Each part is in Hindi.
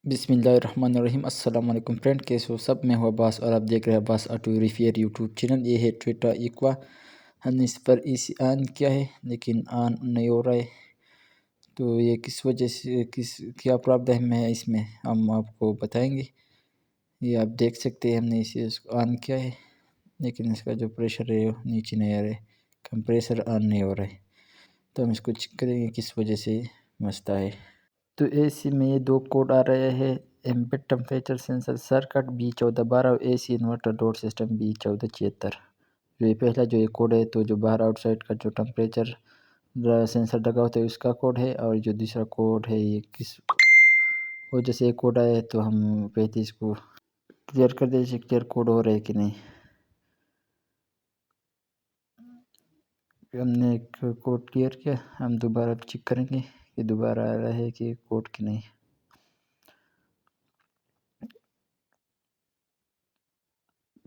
बिस्मिल्लाहिर्रहमानिर्रहीम। अस्सलाम वालेकुम फ्रेंड, कैसे हो सब। मैं हूँ अब्बास और आप देख रहे हैं Abbas auto repair YouTube channel. ये है टोयोटा इक्वा। हमने इस पर एसी ऑन किया है लेकिन ऑन नहीं हो रहा है, तो ये किस वजह से, क्या प्रॉब्लम है इसमें हम आपको बताएंगे। ये आप देख सकते हैं, हमने इसे ऑन किया है लेकिन इसका जो प्रेशर है वो नीचे नहीं आ रहा है, कंप्रेसर ऑन नहीं हो रहा है। तो हम इसको चेक करेंगे किस वजह से मसला है। तो एसी में ये दो कोड आ रहे हैं, embed temperature sensor circuit B1412 और AC inverter load system B1476। जो ये पहला जो ये कोड है, तो जो बाहर आउटसाइड का जो टेम्परेचर सेंसर लगा होता है उसका कोड है, और जो दूसरा कोड है ये किस वजह से ये कोड आया है। तो हम पहले इसको क्लियर कर दीजिए, क्लियर कोड हो रहा है कि नहीं। हमने एक कोड क्लियर किया, हम दोबारा चेक करेंगे कि दोबारा आ रहा है कि कोड कि नहीं।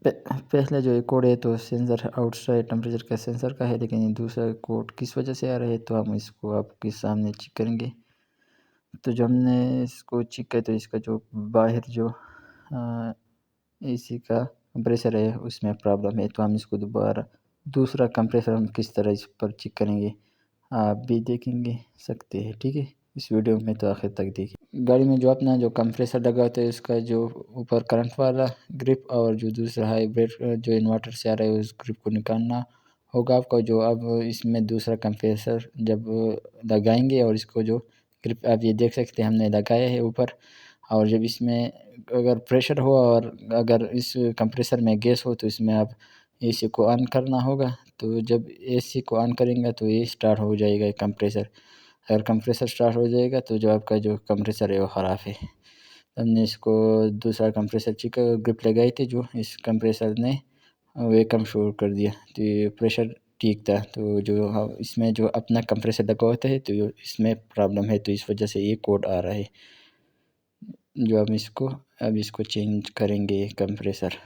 पहले जो एक कोड है तो सेंसर आउटसाइड टेम्परेचर का सेंसर का है, लेकिन दूसरा कोड किस वजह से आ रहा है तो हम इसको आपके सामने चेक करेंगे। तो जो हमने इसको चेक किया तो इसका जो बाहर जो एसी का कंप्रेसर है उसमें प्रॉब्लम है। तो हम इसको दोबारा दूसरा कंप्रेसर हम किस तरह इस पर चेक करेंगे आप भी देखेंगे सकते हैं, ठीक है। इस वीडियो में तो आखिर तक देखिए। गाड़ी में जो अपना जो कंप्रेसर लगा होता है उसका जो ऊपर करंट वाला ग्रिप और जो दूसरा हाइब्रिड जो इन्वर्टर से आ रहा है उस ग्रिप को निकालना होगा आपको। जो अब इसमें दूसरा कंप्रेसर जब लगाएंगे और इसको जो ग्रिप आप ये देख सकते हैं हमने लगाया है ऊपर, और जब इसमें अगर प्रेशर हो और अगर इस कंप्रेसर में गैस हो तो इसमें आप एसी को ऑन करना होगा। तो जब एसी को ऑन करेंगे तो ये स्टार्ट हो जाएगा कंप्रेसर। अगर कंप्रेसर स्टार्ट हो जाएगा तो जो आपका जो कंप्रेसर है वो ख़राब है। हमने इसको दूसरा कंप्रेसर चेक ग्रिप लगाई थी, जो इस कंप्रेसर ने वेकम शुरू कर दिया, तो ये प्रेशर ठीक था। तो जो इसमें जो अपना कंप्रेसर लगा होता है तो इसमें प्रॉब्लम है, तो इस वजह से ये कोड आ रहा है। जो हम इसको अब इसको चेंज करेंगे कंप्रेसर।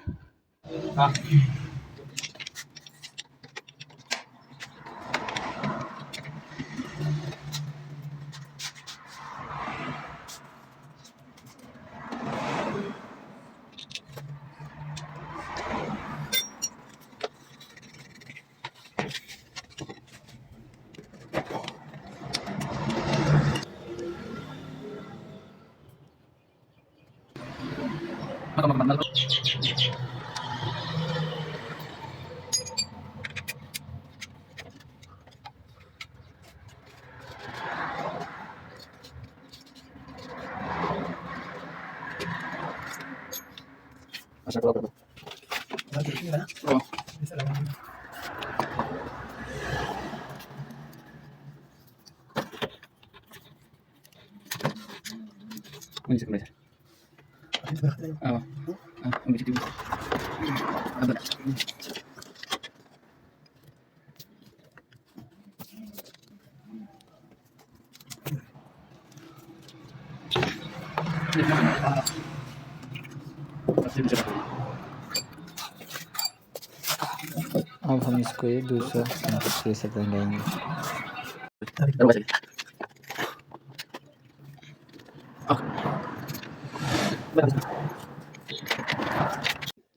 अब हम इसको ये दूसरा कंप्रेसर लगाएंगे।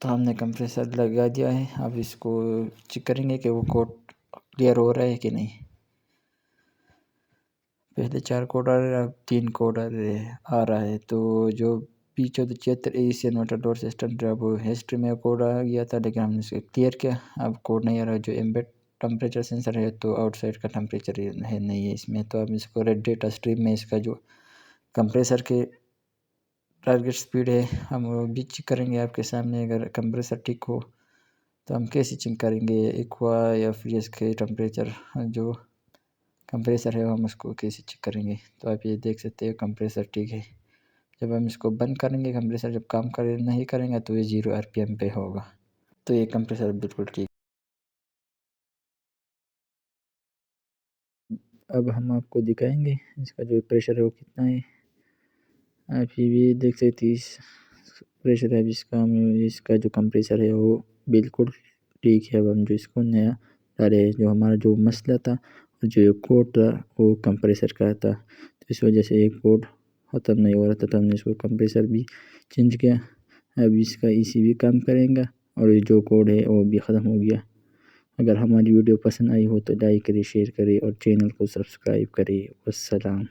तो हमने कंप्रेसर लगा दिया है, अब इसको चेक करेंगे कि वो कोड क्लियर हो रहा है कि नहीं। पहले 4 कोड आ रहे हैं, अब 3 कोड आ रहा है। तो जो B1476 AC inverter load system जब हिस्ट्री में कोड आ गया था, लेकिन हमने इसे क्लियर किया, अब कोड नहीं आ रहा है। जो एम्बेड टेम्परेचर सेंसर है तो आउटसाइड का टेम्परेचर है नहीं है इसमें। तो अब इसको रेड डेटा स्ट्रीम में इसका जो कंप्रेसर के टारगेट स्पीड है हम वो भी चेक करेंगे आपके सामने। अगर कंप्रेसर ठीक हो तो हम कैसे चेक करेंगे एक्वा या फ्रीज के टेम्परेचर जो कंप्रेसर है हम उसको कैसे चेक करेंगे। तो आप ये देख सकते हो कंप्रेसर ठीक है। जब हम इसको बंद करेंगे, कंप्रेसर जब काम करे नहीं करेंगे तो ये 0 RPM पे होगा। तो ये कंप्रेसर बिल्कुल ठीक। अब हम आपको दिखाएंगे इसका जो प्रेशर है वो कितना है। आप ये भी देख सकते 30 प्रेशर है जिसका हम इसका जो कंप्रेसर है वो बिल्कुल ठीक है। अब हम जो इसको नया डाले, जो हमारा जो मसला था और जो कोड था वो कंप्रेसर का था, तो इस वजह से ये कोड ख़त्म नहीं हो रहा था, तो हमने इसको कंप्रेसर भी चेंज किया। अब इसका ईसी भी काम करेगा और ये जो कोड है वो भी ख़त्म हो गया। अगर हमारी वीडियो पसंद आई हो तो लाइक करें, शेयर करें और चैनल को सब्सक्राइब करें। वस्सलाम।